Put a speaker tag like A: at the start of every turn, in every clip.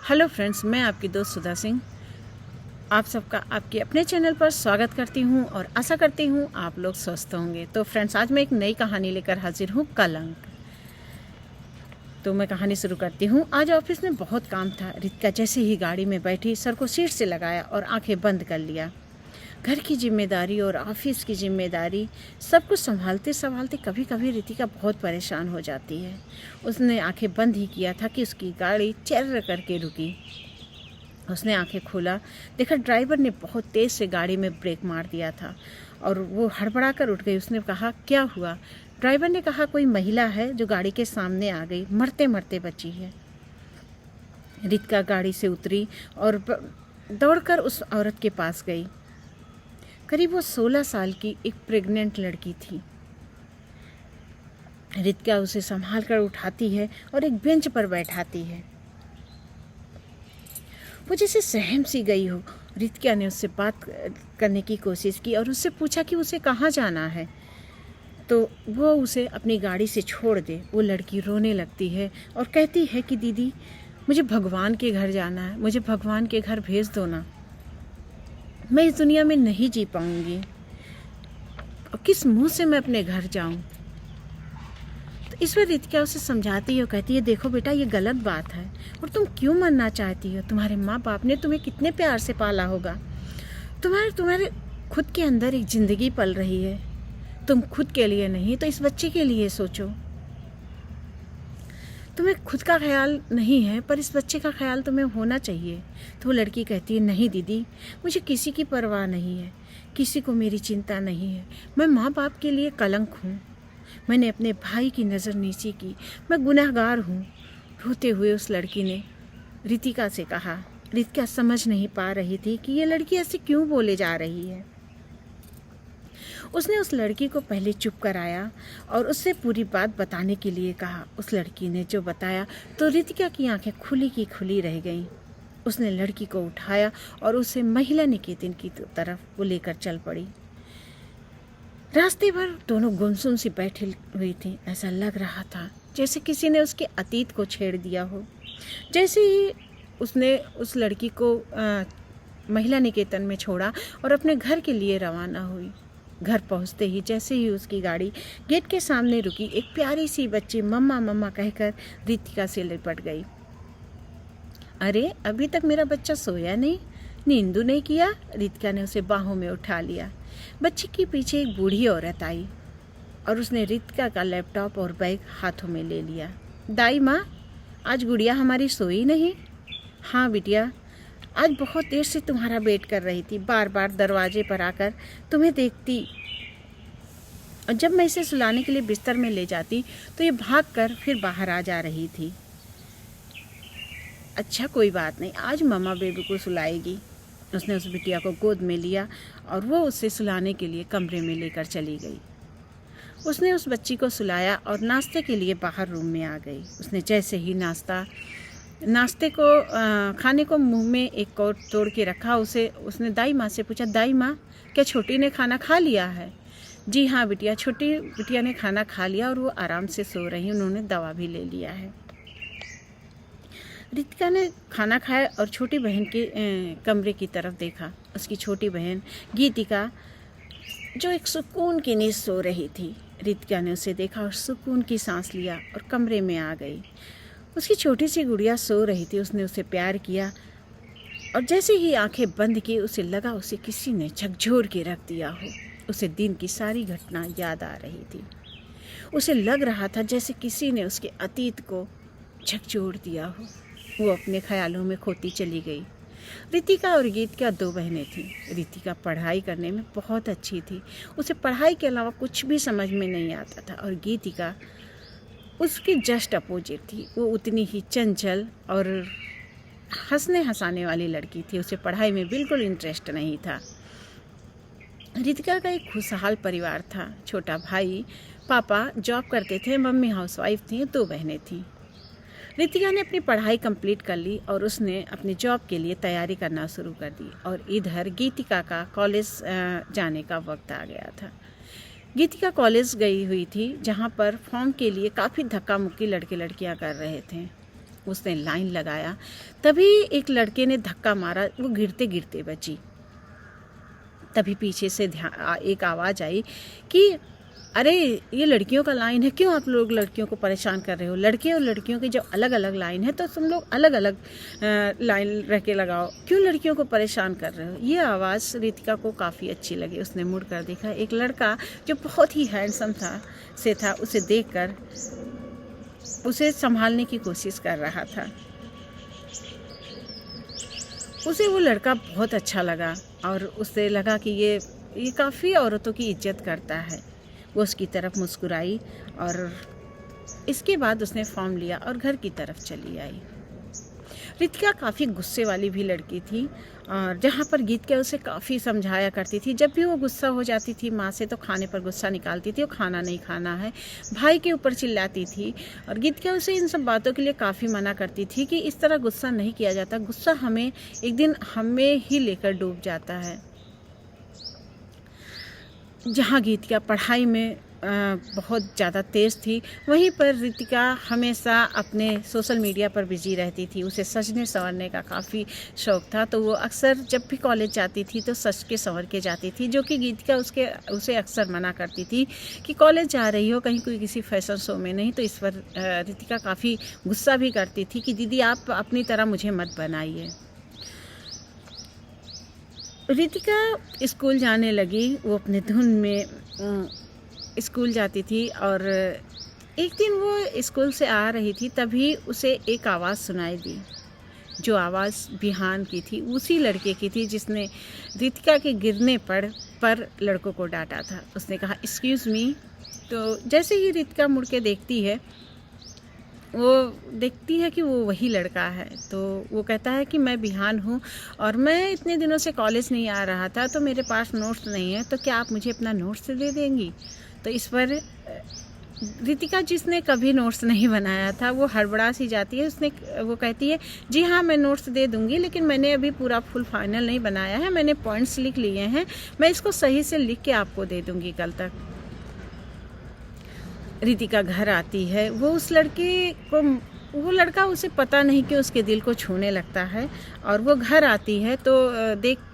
A: Hello friends, मैं आपकी दोस्त सुधा सिंह आप सबका आपके अपने चैनल पर स्वागत करती हूं और आशा करती हूं आप लोग स्वस्थ होंगे। तो फ्रेंड्स, आज मैं एक नई कहानी लेकर हाजिर हूं, कलंक। तो मैं कहानी शुरू करती हूं। आज ऑफिस में बहुत काम था। रितिका जैसे ही गाड़ी में बैठी, सर को सीट से लगाया और आंखें बंद कर लिया। घर की जिम्मेदारी और ऑफिस की जिम्मेदारी सब कुछ संभालते संभालते कभी कभी रितिका बहुत परेशान हो जाती है। उसने आंखें बंद ही किया था कि उसकी गाड़ी चर्र करके रुकी। उसने आंखें खोला, देखा ड्राइवर ने बहुत तेज़ से गाड़ी में ब्रेक मार दिया था और वो हड़बड़ा कर उठ गई। उसने कहा, क्या हुआ? ड्राइवर ने कहा, कोई महिला है जो गाड़ी के सामने आ गई, मरते मरते बची है। रितिका गाड़ी से उतरी और दौड़कर उस औरत के पास गई। करीब वो 16 साल की एक प्रेग्नेंट लड़की थी। रितिका उसे संभाल कर उठाती है और एक बेंच पर बैठाती है। वो जैसे सहम सी गई हो। रितिका ने उससे बात करने की कोशिश की और उससे पूछा कि उसे कहाँ जाना है, तो वो उसे अपनी गाड़ी से छोड़ दे। वो लड़की रोने लगती है और कहती है कि दीदी, मुझे भगवान के घर जाना है, मुझे भगवान के घर भेज दो ना, मैं इस दुनिया में नहीं जी पाऊंगी और किस मुंह से मैं अपने घर जाऊं। तो इस पर रितिका उसे समझाती है और कहती है, देखो बेटा, ये गलत बात है और तुम क्यों मरना चाहती हो? तुम्हारे माँ बाप ने तुम्हें कितने प्यार से पाला होगा। तुम्हारे खुद के अंदर एक जिंदगी पल रही है। तुम खुद के लिए नहीं तो इस बच्चे के लिए सोचो। तुम्हें खुद का ख्याल नहीं है पर इस बच्चे का ख्याल तुम्हें होना चाहिए। तो वो लड़की कहती है, नहीं दीदी, मुझे किसी की परवाह नहीं है, किसी को मेरी चिंता नहीं है। मैं माँ बाप के लिए कलंक हूँ। मैंने अपने भाई की नज़र नीची की, मैं गुनहगार हूँ। रोते हुए उस लड़की ने रितिका से कहा। रितिका समझ नहीं पा रही थी कि ये लड़की ऐसे क्यों बोले जा रही है। उसने उस लड़की को पहले चुप कराया और उससे पूरी बात बताने के लिए कहा। उस लड़की ने जो बताया तो रितिका की आंखें खुली की खुली रह गईं। उसने लड़की को उठाया और उसे महिला निकेतन की तरफ वो लेकर चल पड़ी। रास्ते भर दोनों गुमसुम सी बैठी हुई थी। ऐसा लग रहा था जैसे किसी ने उसके अतीत को छेड़ दिया हो। जैसे ही उसने उस लड़की को महिला निकेतन में छोड़ा और अपने घर के लिए रवाना हुई। घर पहुंचते ही जैसे ही उसकी गाड़ी गेट के सामने रुकी, एक प्यारी सी बच्ची मम्मा मम्मा कहकर रितिका से लिपट गई। अरे, अभी तक मेरा बच्चा सोया नहीं, नींदू नहीं किया? रितिका ने उसे बाहों में उठा लिया। बच्ची के पीछे एक बूढ़ी औरत आई और उसने रितिका का लैपटॉप और बैग हाथों में ले लिया। दाई माँ, आज गुड़िया हमारी सोई नहीं? हाँ बिटिया, आज बहुत देर से तुम्हारा वेट कर रही थी, बार बार दरवाजे पर आकर तुम्हें देखती और जब मैं इसे सुलाने के लिए बिस्तर में ले जाती तो ये भागकर फिर बाहर आ जा रही थी। अच्छा, कोई बात नहीं, आज मम्मा बेबी को सुलाएगी। उसने उस बिटिया को गोद में लिया और वो उसे सुलाने के लिए कमरे में लेकर चली गई। उसने उस बच्ची को सुलाया और नाश्ते के लिए बाहर रूम में आ गई। उसने जैसे ही नाश्ते को खाने को मुंह में एक और तोड़ के रखा, उसने दाई माँ से पूछा, दाई माँ, क्या छोटी ने खाना खा लिया है? जी हाँ बिटिया, छोटी बिटिया ने खाना खा लिया और वो आराम से सो रही हैं, उन्होंने दवा भी ले लिया है। रितिका ने खाना खाया और छोटी बहन के कमरे की तरफ देखा। उसकी छोटी बहन गीतिका जो एक सुकून की नींद सो रही थी। रितिका ने उसे देखा और सुकून की सांस लिया और कमरे में आ गई। उसकी छोटी सी गुड़िया सो रही थी। उसने उसे प्यार किया और जैसे ही आंखें बंद की, उसे लगा उसे किसी ने झकझोर के रख दिया हो। उसे दिन की सारी घटना याद आ रही थी। उसे लग रहा था जैसे किसी ने उसके अतीत को झकझोर दिया हो। वो अपने ख्यालों में खोती चली गई। रितिका और गीतिका 2 बहनें थीं। रितिका पढ़ाई करने में बहुत अच्छी थी। उसे पढ़ाई के अलावा कुछ भी समझ में नहीं आता था और गीतिका उसकी जस्ट अपोजिट थी। वो उतनी ही चंचल और हंसने हंसाने वाली लड़की थी। उसे पढ़ाई में बिल्कुल इंटरेस्ट नहीं था। रितिका का एक खुशहाल परिवार था। छोटा भाई, पापा जॉब करते थे, मम्मी हाउसवाइफ थी, 2 बहनें थीं। रितिका ने अपनी पढ़ाई कंप्लीट कर ली और उसने अपनी जॉब के लिए तैयारी करना शुरू कर दी और इधर गीतिका का कॉलेज जाने का वक्त आ गया था। गीतिका कॉलेज गई हुई थी, जहाँ पर फॉर्म के लिए काफ़ी धक्का मुक्की लड़के लड़कियाँ कर रहे थे। उसने लाइन लगाया। तभी एक लड़के ने धक्का मारा, वो गिरते गिरते बची। तभी पीछे से एक आवाज़ आई कि अरे ये लड़कियों का लाइन है, क्यों आप लोग लड़कियों को परेशान कर रहे हो? लड़के और लड़कियों की जो अलग अलग लाइन है तो तुम लोग अलग अलग लाइन रह के लगाओ, क्यों लड़कियों को परेशान कर रहे हो? ये आवाज़ रितिका को काफ़ी अच्छी लगी। उसने मुड़ कर देखा, एक लड़का जो बहुत ही हैंडसम था उसे देखकर उसे संभालने की कोशिश कर रहा था। उसे वो लड़का बहुत अच्छा लगा और उसे लगा कि ये काफ़ी औरतों की इज्जत करता है। वो उसकी तरफ मुस्कुराई और इसके बाद उसने फॉर्म लिया और घर की तरफ चली आई। रितिका काफ़ी गुस्से वाली भी लड़की थी और जहाँ पर गीतिका उसे काफ़ी समझाया करती थी। जब भी वो गुस्सा हो जाती थी माँ से तो खाने पर गुस्सा निकालती थी, वो खाना नहीं खाना है, भाई के ऊपर चिल्लाती थी और गीतिका उसे इन सब बातों के लिए काफ़ी मना करती थी कि इस तरह गुस्सा नहीं किया जाता, गुस्सा हमें एक दिन हमें ही लेकर डूब जाता है। जहाँ गीतिका पढ़ाई में बहुत ज़्यादा तेज़ थी, वहीं पर रितिका हमेशा अपने सोशल मीडिया पर बिजी रहती थी। उसे सजने संवरने का काफ़ी शौक़ था, तो वो अक्सर जब भी कॉलेज जाती थी तो सज के संवर के जाती थी, जो कि गीतिका उसे अक्सर मना करती थी कि कॉलेज जा रही हो, कहीं कोई किसी फैशन शो में नहीं। तो इस पर रितिका काफ़ी गुस्सा भी करती थी कि दीदी आप अपनी तरह मुझे मत बनाइए। रितिका स्कूल जाने लगी, वो अपने धुन में स्कूल जाती थी और एक दिन वो स्कूल से आ रही थी, तभी उसे एक आवाज़ सुनाई दी, जो आवाज़ बिहान की थी, उसी लड़के की थी जिसने रितिका के गिरने पर लड़कों को डांटा था। उसने कहा एक्सक्यूज़ मी। तो जैसे ही रितिका मुड़ के देखती है कि वो वही लड़का है, तो वो कहता है कि मैं बिहान हूँ और मैं इतने दिनों से कॉलेज नहीं आ रहा था, तो मेरे पास नोट्स नहीं है, तो क्या आप मुझे अपना नोट्स दे देंगी? तो इस पर रितिका, जिसने कभी नोट्स नहीं बनाया था, वो हड़बड़ा सी जाती है। वो कहती है जी हाँ मैं नोट्स दे दूँगी, लेकिन मैंने अभी पूरा फुल फाइनल नहीं बनाया है, मैंने पॉइंट्स लिख लिए हैं, मैं इसको सही से लिख के आपको दे दूँगी कल तक। रितिका घर आती है, वो लड़का उसे पता नहीं कि उसके दिल को छूने लगता है और वो घर आती है तो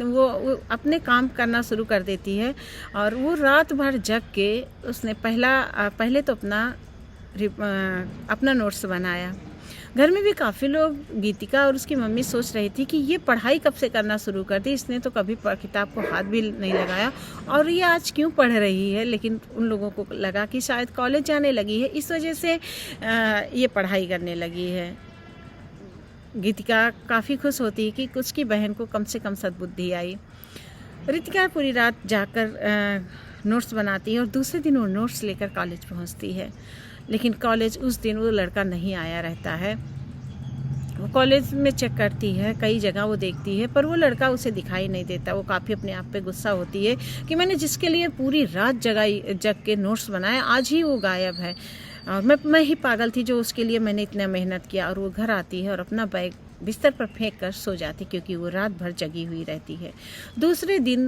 A: वो अपने काम करना शुरू कर देती है और वो रात भर जग के उसने पहले तो अपना नोट्स बनाया। घर में भी काफ़ी लोग, गीतिका और उसकी मम्मी सोच रही थी कि ये पढ़ाई कब से करना शुरू कर दी, इसने तो कभी किताब को हाथ भी नहीं लगाया और ये आज क्यों पढ़ रही है। लेकिन उन लोगों को लगा कि शायद कॉलेज जाने लगी है, इस वजह से ये पढ़ाई करने लगी है। गीतिका काफ़ी खुश होती है कि उसकी बहन को कम से कम सद्बुद्धि आई। रितिका पूरी रात जाकर नोट्स बनाती है और दूसरे दिन वो नोट्स लेकर कॉलेज पहुंचती है, लेकिन कॉलेज उस दिन वो लड़का नहीं आया रहता है। वो कॉलेज में चेक करती है, कई जगह वो देखती है, पर वो लड़का उसे दिखाई नहीं देता। वो काफ़ी अपने आप पे गुस्सा होती है कि मैंने जिसके लिए पूरी रात जग के नोट्स बनाए, आज ही वो गायब है और मैं ही पागल थी जो उसके लिए मैंने इतना मेहनत किया। और वो घर आती है और अपना बैग बिस्तर पर फेंक कर सो जाती, क्योंकि वो रात भर जगी हुई रहती है। दूसरे दिन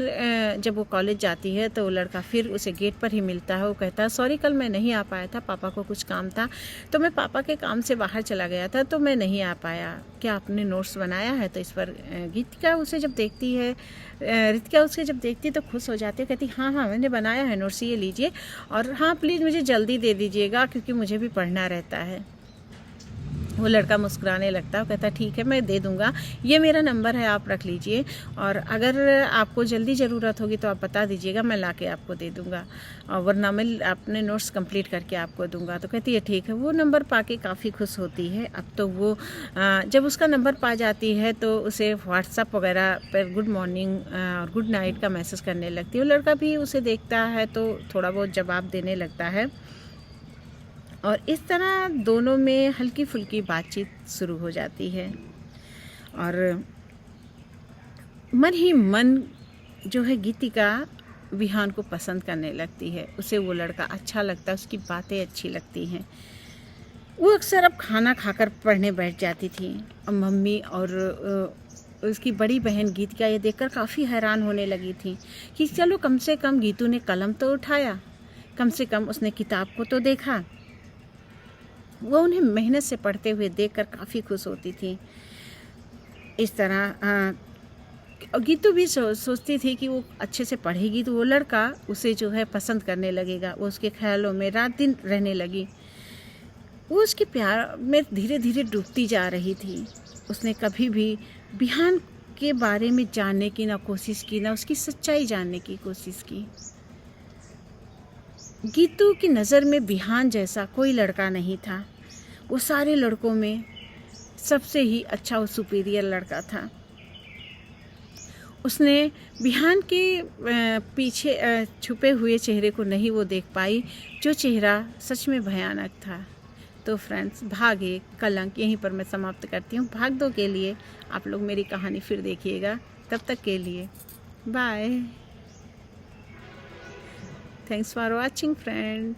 A: जब वो कॉलेज जाती है तो वो लड़का फिर उसे गेट पर ही मिलता है। वो कहता है सॉरी कल मैं नहीं आ पाया था, पापा को कुछ काम था, तो मैं पापा के काम से बाहर चला गया था, तो मैं नहीं आ पाया, क्या आपने नोट्स बनाया है? तो इस पर रितिका उसे जब देखती है तो खुश हो जाती है, कहती हाँ मैंने बनाया है नोट्स, ये लीजिए और हाँ प्लीज़ मुझे जल्दी दे दीजिएगा क्योंकि मुझे भी पढ़ना रहता है। वो लड़का मुस्कुराने लगता है, वो कहता है ठीक है मैं दे दूँगा, ये मेरा नंबर है आप रख लीजिए और अगर आपको जल्दी ज़रूरत होगी तो आप बता दीजिएगा, मैं ला के आपको दे दूँगा और वरना मैं अपने नोट्स कंप्लीट करके आपको दूँगा। तो कहती है ठीक है। वो नंबर पाके काफ़ी खुश होती है। अब तो वो जब उसका नंबर पा जाती है तो उसे व्हाट्सएप वगैरह पर गुड मॉर्निंग और गुड नाइट का मैसेज करने लगती है। वो लड़का भी उसे देखता है तो थोड़ा बहुत जवाब देने लगता है और इस तरह दोनों में हल्की फुल्की बातचीत शुरू हो जाती है और मन ही मन जो है गीतिका विहान को पसंद करने लगती है। उसे वो लड़का अच्छा लगता है, उसकी बातें अच्छी लगती हैं। वो अक्सर अब खाना खाकर पढ़ने बैठ जाती थी और मम्मी और उसकी बड़ी बहन गीतिका ये देखकर काफ़ी हैरान होने लगी थी कि चलो कम से कम गीतू ने कलम तो उठाया, कम से कम उसने किताब को तो देखा। वो उन्हें मेहनत से पढ़ते हुए देखकर काफ़ी खुश होती थी। इस तरह गीतू भी सोचती थी कि वो अच्छे से पढ़ेगी तो वो लड़का उसे जो है पसंद करने लगेगा। वो उसके ख्यालों में रात दिन रहने लगी। वो उसके प्यार में धीरे धीरे डूबती जा रही थी। उसने कभी भी बिहान के बारे में जानने की ना कोशिश की, ना उसकी सच्चाई जानने की कोशिश की। गीतू की नज़र में बिहान जैसा कोई लड़का नहीं था। वो सारे लड़कों में सबसे ही अच्छा और सुपीरियर लड़का था। उसने बिहान के पीछे छुपे हुए चेहरे को नहीं वो देख पाई, जो चेहरा सच में भयानक था। तो फ्रेंड्स, भाग 1 कलंक यहीं पर मैं समाप्त करती हूँ। भाग 2 के लिए आप लोग मेरी कहानी फिर देखिएगा। तब तक के लिए bye. Thanks for watching friend.